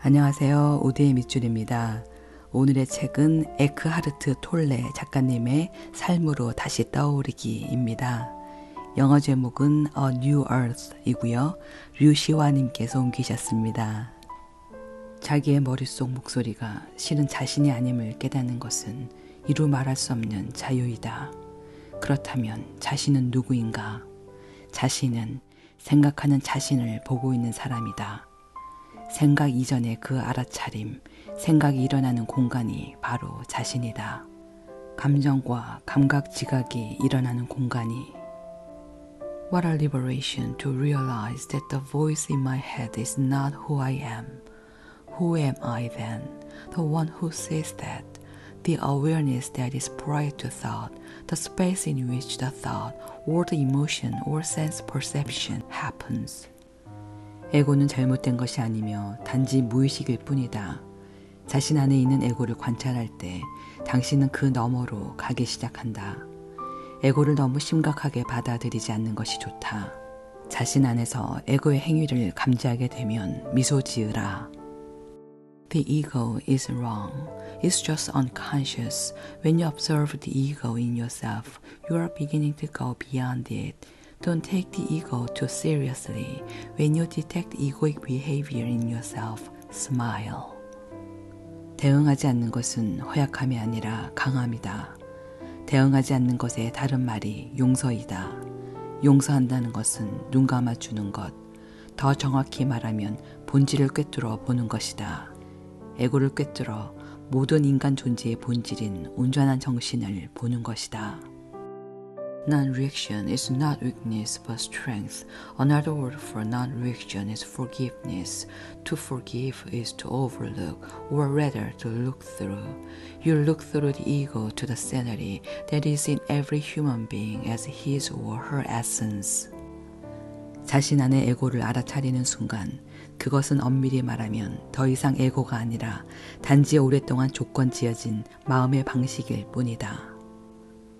안녕하세요. 우디의 밑줄입니다. 오늘의 책은 에크하르트 톨레 작가님의 삶으로 다시 떠오르기입니다. 영어 제목은 A New Earth 이고요. 류시화님께서 옮기셨습니다. 자기의 머릿속 목소리가 실은 자신이 아님을 깨닫는 것은 이루 말할 수 없는 자유이다. 그렇다면 자신은 누구인가? 자신은 생각하는 자신을 보고 있는 사람이다. 생각 이전의 그 알아차림, 생각이 일어나는 공간이 바로 자신이다. 감정과 감각 지각이 일어나는 공간이 What a liberation to realize that the voice in my head is not who I am. Who am I then? The one who says that. The awareness that is prior to thought, the space in which the thought or the emotion or sense perception happens. 에고는 잘못된 것이 아니며 단지 무의식일 뿐이다. 자신 안에 있는 에고를 관찰할 때 당신은 그 너머로 가기 시작한다. 에고를 너무 심각하게 받아들이지 않는 것이 좋다. 자신 안에서 에고의 행위를 감지하게 되면 미소 지으라. The ego is wrong. It's just unconscious. When you observe the ego in yourself, you are beginning to go beyond it. Don't take the ego too seriously. When you detect egoic behavior in yourself, smile. 대응하지 않는 것은 허약함이 아니라 강함이다. 대응하지 않는 것의 다른 말이 용서이다. 용서한다는 것은 눈 감아주는 것. 더 정확히 말하면 본질을 꿰뚫어 보는 것이다. 에고를 꿰뚫어 모든 인간 존재의 본질인 온전한 정신을 보는 것이다. Non-reaction is not weakness but strength. Another word for non-reaction is forgiveness. To forgive is to overlook, or rather to look through. You look through the ego to the sanity that is in every human being as his or her essence. 자신 안의 에고를 알아차리는 순간 그것은 엄밀히 말하면 더 이상 에고가 아니라 단지 오랫동안 조건 지어진 마음의 방식일 뿐이다.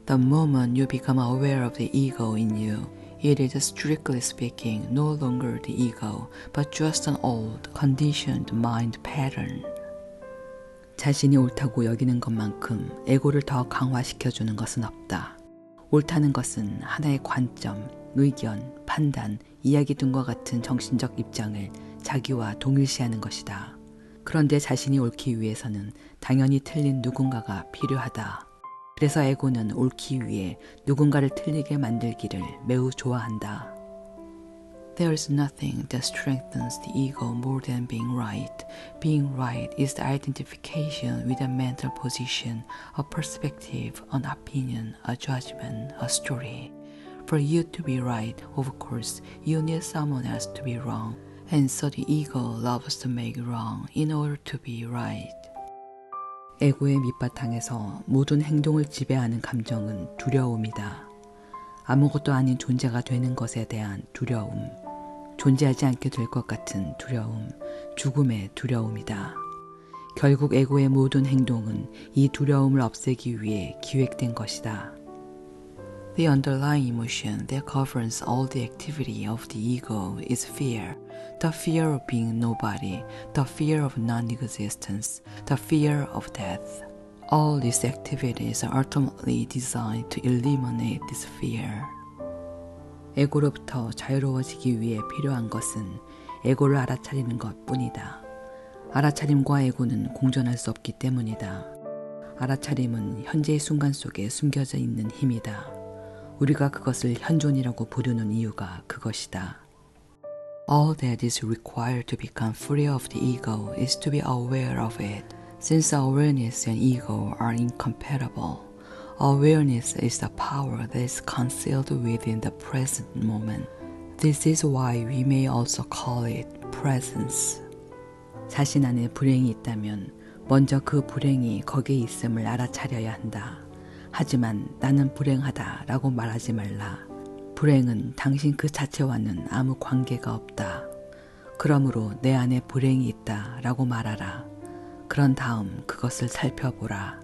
The moment you become aware of the ego in you, it is strictly speaking no longer the ego, but just an old, conditioned mind pattern. 자신이 옳다고 여기는 것만큼 에고를 더 강화시켜주는 것은 없다. 옳다는 것은 하나의 관점, 의견, 판단, 이야기 등과 같은 정신적 입장을 자기와 동일시하는 것이다. 그런데 자신이 옳기 위해서는 당연히 틀린 누군가가 필요하다. 그래서 에고는 옳기 위해 누군가를 틀리게 만들기를 매우 좋아한다. There is nothing that strengthens the ego more than being right. Being right is the identification with a mental position, a perspective, an opinion, a judgment, a story. For you to be right, of course, you need someone else to be wrong. And so the ego loves to make wrong in order to be right. 에고의 밑바탕에서 모든 행동을 지배하는 감정은 두려움이다. 아무것도 아닌 존재가 되는 것에 대한 두려움, 존재하지 않게 될 것 같은 두려움, 죽음의 두려움이다. 결국 에고의 모든 행동은 이 두려움을 없애기 위해 기획된 것이다. The underlying emotion that governs all the activity of the ego is fear. The fear of being nobody, the fear of non-existence, the fear of death. All these activities are ultimately designed to eliminate this fear. 에고로부터 자유로워지기 위해 필요한 것은 에고를 알아차리는 것뿐이다. 알아차림과 에고는 공존할 수 없기 때문이다. 알아차림은 현재의 순간 속에 숨겨져 있는 힘이다. 우리가 그것을 현존이라고 부르는 이유가 그것이다. All that is required to become free of the ego is to be aware of it. Since awareness and ego are incompatible, awareness is the power that is concealed within the present moment. This is why we may also call it presence. 자신 안에 불행이 있다면 먼저 그 불행이 거기에 있음을 알아차려야 한다. 하지만 나는 불행하다 라고 말하지 말라. 불행은 당신 그 자체와는 아무 관계가 없다. 그러므로 내 안에 불행이 있다 라고 말하라. 그런 다음 그것을 살펴보라.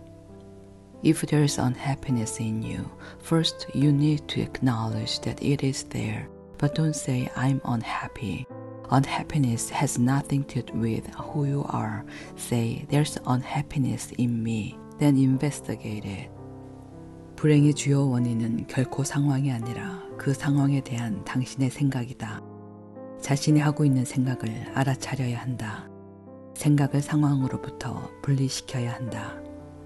If there is unhappiness in you, first you need to acknowledge that it is there. But don't say I'm unhappy. Unhappiness has nothing to do with who you are. Say, there's unhappiness in me. Then investigate it. 불행의 주요 원인은 결코 상황이 아니라 그 상황에 대한 당신의 생각이다. 자신이 하고 있는 생각을 알아차려야 한다. 생각을 상황으로부터 분리시켜야 한다.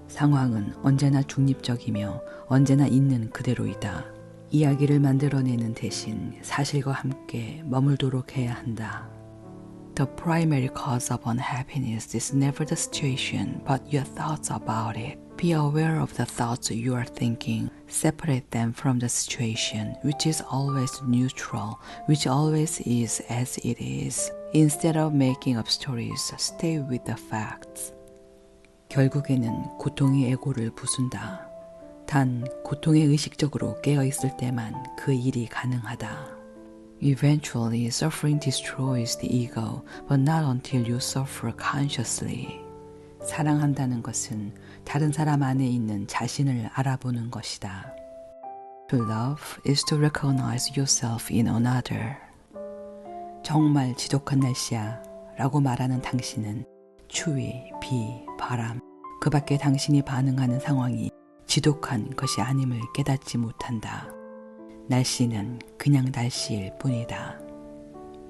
상황은 언제나 중립적이며 언제나 있는 그대로이다. 이야기를 만들어내는 대신 사실과 함께 머물도록 해야 한다. The primary cause of unhappiness is never the situation, but your thoughts about it. Be aware of the thoughts you are thinking. Separate them from the situation, which is always neutral, which always is as it is. Instead of making up stories, stay with the facts. 결국에는 고통이 에고를 부순다. 단 고통에 의식적으로 깨어있을 때만 그 일이 가능하다. Eventually, suffering destroys the ego, but not until you suffer consciously. 사랑한다는 것은 다른 사람 안에 있는 자신을 알아보는 것이다. To love is to recognize yourself in another. 정말 지독한 날씨야 라고 말하는 당신은 추위, 비, 바람, 그 밖에 당신이 반응하는 상황이 지독한 것이 아님을 깨닫지 못한다. 날씨는 그냥 날씨일 뿐이다.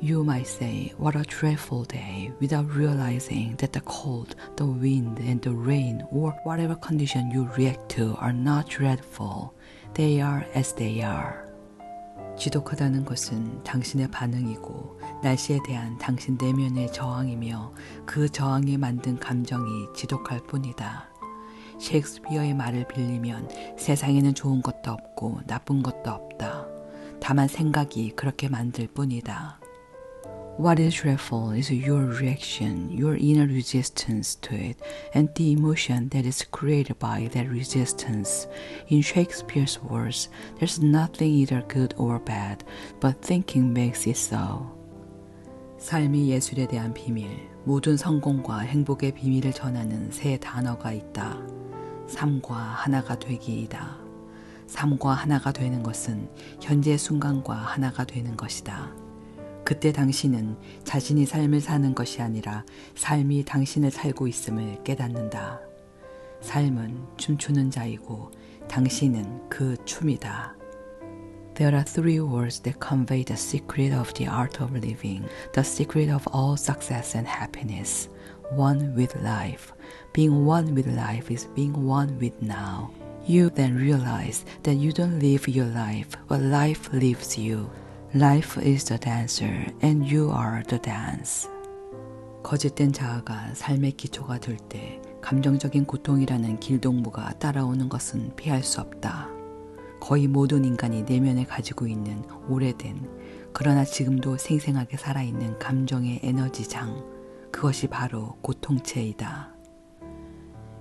You might say, what a dreadful day, without realizing that the cold, the wind, and the rain, or whatever condition you react to are not dreadful. They are as they are. 지독하다는 것은 당신의 반응이고 날씨에 대한 당신 내면의 저항이며 그 저항이 만든 감정이 지독할 뿐이다. 셰익스피어의 말을 빌리면 세상에는 좋은 것도 없고 나쁜 것도 없다. 다만 생각이 그렇게 만들 뿐이다. What is dreadful is your reaction, your inner resistance to it, and the emotion that is created by that resistance. In Shakespeare's words, there's nothing either good or bad, but thinking makes it so. 삶이 예술에 대한 비밀, 모든 성공과 행복의 비밀을 전하는 세 단어가 있다. 삶과 하나가 되기이다. 삶과 하나가 되는 것은 현재 순간과 하나가 되는 것이다. 그때 당신은 자신이 삶을 사는 것이 아니라 삶이 당신을 살고 있음을 깨닫는다. 삶은 춤추는 자이고 당신은 그 춤이다. There are three words that convey the secret of the art of living, the secret of all success and happiness. One with life. Being one with life is being one with now. You then realize that you don't live your life, but life lives you. Life is the dancer, and you are the dance. 거짓된 자아가 삶의 기초가 될 때 감정적인 고통이라는 길동무가 따라오는 것은 피할 수 없다. 거의 모든 인간이 내면에 가지고 있는 오래된 그러나 지금도 생생하게 살아있는 감정의 에너지장, 그것이 바로 고통체이다.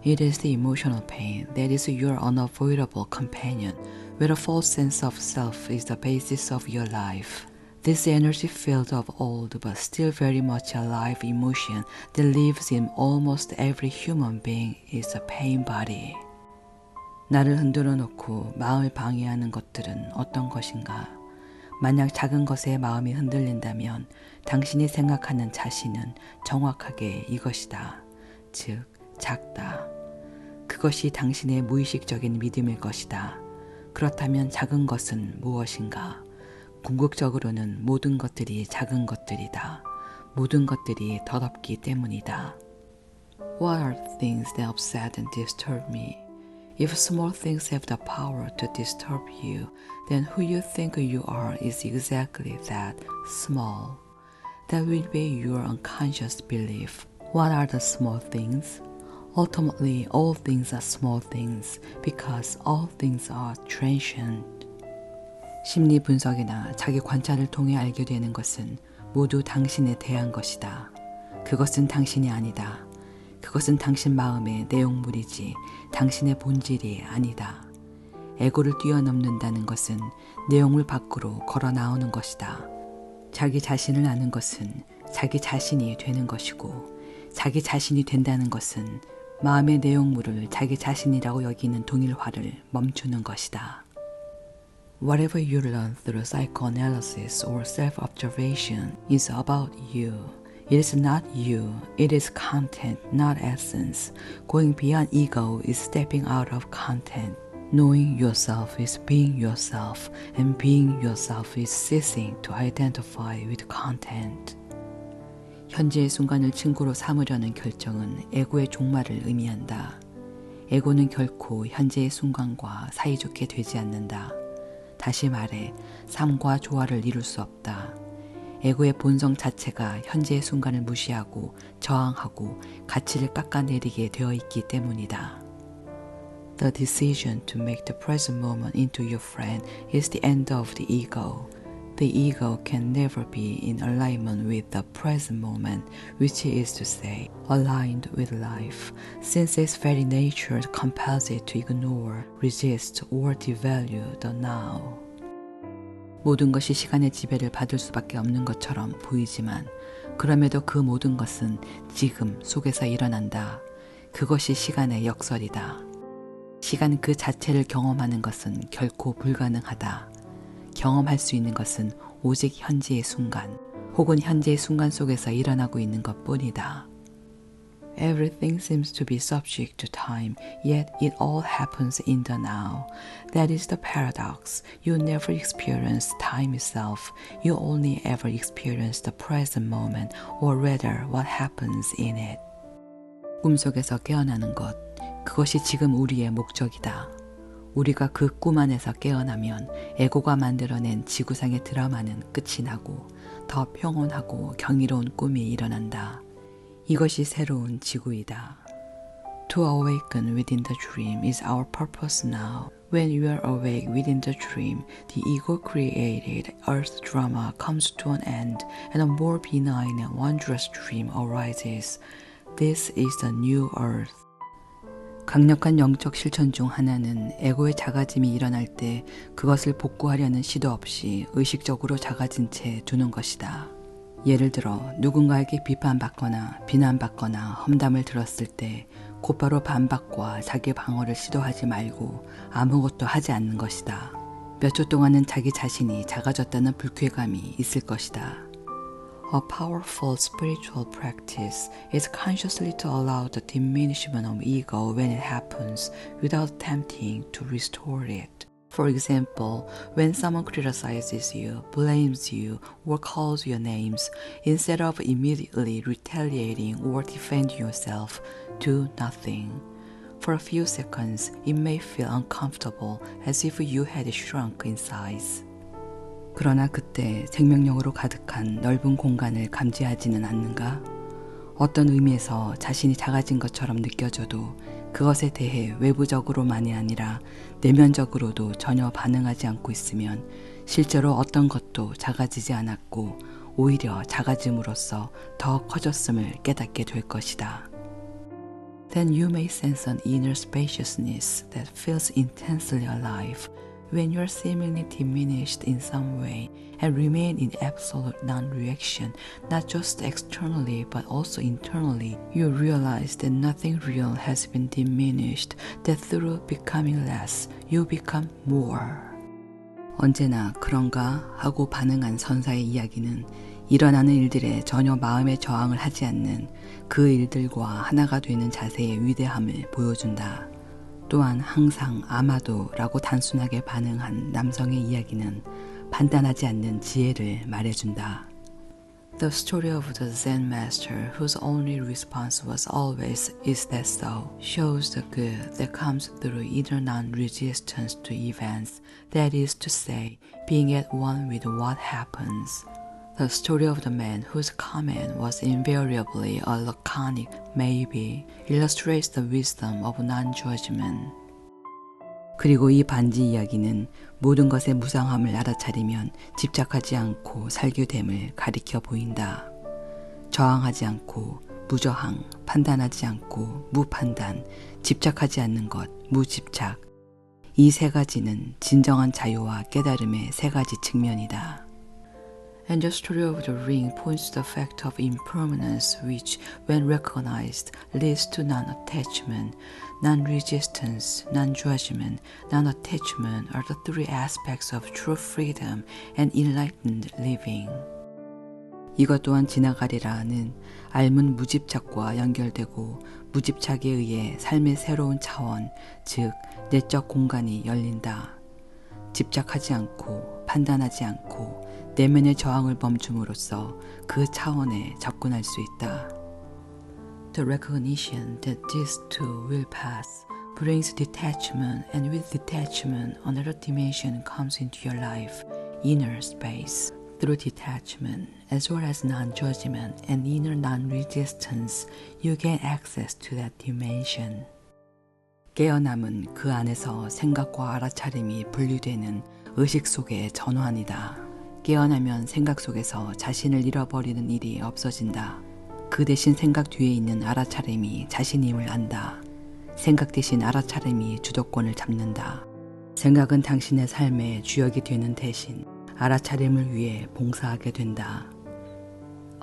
It is the emotional pain that is your unavoidable companion, where a false sense of self is the basis of your life. This energy-filled of old but still very much alive emotion that lives in almost every human being is the pain body. 나를 흔들어 놓고 마음을 방해하는 것들은 어떤 것인가? 만약 작은 것에 마음이 흔들린다면 당신이 생각하는 자신은 정확하게 이것이다. 즉, 작다. 그것이 당신의 무의식적인 믿음일 것이다. 그렇다면 작은 것은 무엇인가? 궁극적으로는 모든 것들이 작은 것들이다. 모든 것들이 더럽기 때문이다. What are the things that upset and disturb me? If small things have the power to disturb you, then who you think you are is exactly that, small. That will be your unconscious belief. What are the small things? Ultimately, all things are small things, because all things are transient. 심리 분석이나 자기 관찰을 통해 알게 되는 것은 모두 당신에 대한 것이다. 그것은 당신이 아니다. 그것은 당신 마음의 내용물이지 당신의 본질이 아니다. 에고를 뛰어넘는다는 것은 내용물 밖으로 걸어 나오는 것이다. 자기 자신을 아는 것은 자기 자신이 되는 것이고 자기 자신이 된다는 것은 마음의 내용물을 자기 자신이라고 여기는 동일화를 멈추는 것이다. Whatever you learn through psychoanalysis or self-observation is about you. It is not you, it is content, not essence. Going beyond ego is stepping out of content. Knowing yourself is being yourself, and being yourself is ceasing to identify with content. 현재의 순간을 친구로 삼으려는 결정은 에고의 종말을 의미한다. 에고는 결코 현재의 순간과 사이좋게 되지 않는다. 다시 말해, 삶과 조화를 이룰 수 없다. 에고의 본성 자체가 현재의 순간을 무시하고 저항하고 가치를 깎아내리게 되어 있기 때문이다. The decision to make the present moment into your friend is the end of the ego. The ego can never be in alignment with the present moment, which is to say, aligned with life, since its very nature compels it to ignore, resist, or devalue the now. 모든 것이 시간의 지배를 받을 수밖에 없는 것처럼 보이지만 그럼에도 그 모든 것은 지금 속에서 일어난다. 그것이 시간의 역설이다. 시간 그 자체를 경험하는 것은 결코 불가능하다. 경험할 수 있는 것은 오직 현재의 순간 혹은 현재의 순간 속에서 일어나고 있는 것뿐이다. Everything seems to be subject to time, yet it all happens in the now. That is the paradox. You never experience time itself. You only ever experience the present moment, or rather what happens in it. 꿈속에서 깨어나는 것, 그것이 지금 우리의 목적이다. 우리가 그 꿈 안에서 깨어나면 에고가 만들어낸 지구상의 드라마는 끝이 나고 더 평온하고 경이로운 꿈이 일어난다. 이것이 새로운 지구이다. To awaken within the dream is our purpose now. When you are awake within the dream, the ego-created earth drama comes to an end and a more benign and wondrous dream arises. This is the new earth. 강력한 영적 실천 중 하나는 에고의 작아짐이 일어날 때 그것을 복구하려는 시도 없이 의식적으로 작아진 채 두는 것이다. 예를 들어 누군가에게 비판받거나 비난받거나 험담을 들었을 때 곧바로 반박과 자기 방어를 시도하지 말고 아무것도 하지 않는 것이다. 몇 초 동안은 자기 자신이 작아졌다는 불쾌감이 있을 것이다. A powerful spiritual practice is consciously to allow the diminishment of ego when it happens without attempting to restore it. For example, when someone criticizes you, blames you, or calls your names, instead of immediately retaliating or defending yourself, do nothing. For a few seconds, it may feel uncomfortable as if you had shrunk in size. 그러나 그때 생명력으로 가득한 넓은 공간을 감지하지는 않는가? 어떤 의미에서 자신이 작아진 것처럼 느껴져도 그것에 대해 외부적으로만이 아니라 내면적으로도 전혀 반응하지 않고 있으면 실제로 어떤 것도 작아지지 않았고 오히려 작아짐으로써 더 커졌음을 깨닫게 될 것이다. Then you may sense an inner spaciousness that feels intensely alive. When you are seemingly diminished in some way and remain in absolute non-reaction, not just externally but also internally, you realize that nothing real has been diminished, that through becoming less, you become more. 언제나 그런가 하고 반응한 선사의 이야기는 일어나는 일들에 전혀 마음의 저항을 하지 않는 그 일들과 하나가 되는 자세의 위대함을 보여준다. 또한 항상 아마도 라고 단순하게 반응한 남성의 이야기는 판단하지 않는 지혜를 말해준다. The story of the Zen master whose only response was always "Is that so?" shows the good that comes through inner non-resistance to events, that is to say, being at one with what happens. The story of the man whose comment was invariably a laconic maybe illustrates the wisdom of non-judgment. 그리고 이 반지 이야기는 모든 것의 무상함을 알아차리면 집착하지 않고 살게 됨을 가리켜 보인다. 저항하지 않고 무저항, 판단하지 않고 무판단, 집착하지 않는 것, 무집착. 이 세 가지는 진정한 자유와 깨달음의 세 가지 측면이다. And the story of the ring points to the fact of impermanence which, when recognized, leads to non-attachment. Non-resistance, non-judgment, non-attachment are the three aspects of true freedom and enlightened living. 이것 또한 지나가리라는 알문 무집착과 연결되고 무집착에 의해 삶의 새로운 차원, 즉 내적 공간이 열린다. 집착하지 않고 판단하지 않고 내면의 저항을 멈춤으로써 그 차원에 접근할 수 있다. The recognition that these two will pass brings detachment, and with detachment, another dimension comes into your life, inner space. Through detachment, as well as non-judgment and inner non-resistance, you gain access to that dimension. 깨어남은 그 안에서 생각과 알아차림이 분리되는 의식 속의 전환이다. 깨어나면 생각 속에서 자신을 잃어버리는 일이 없어진다. 그 대신 생각 뒤에 있는 알아차림이 자신임을 안다. 생각 대신 알아차림이 주도권을 잡는다. 생각은 당신의 삶의 주역이 되는 대신 알아차림을 위해 봉사하게 된다.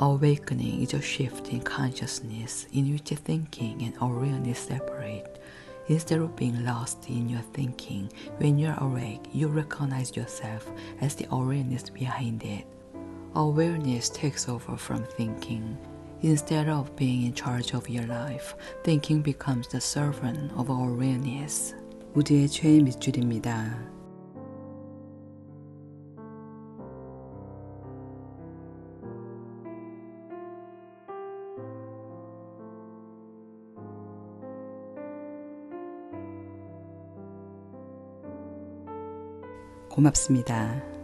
Awakening is a shift in consciousness in which thinking and awareness separate. Instead of being lost in your thinking, when you're awake, you recognize yourself as the awareness behind it. Awareness takes over from thinking. Instead of being in charge of your life, thinking becomes the servant of awareness. 우주의 최애 밑줄입니다. 고맙습니다.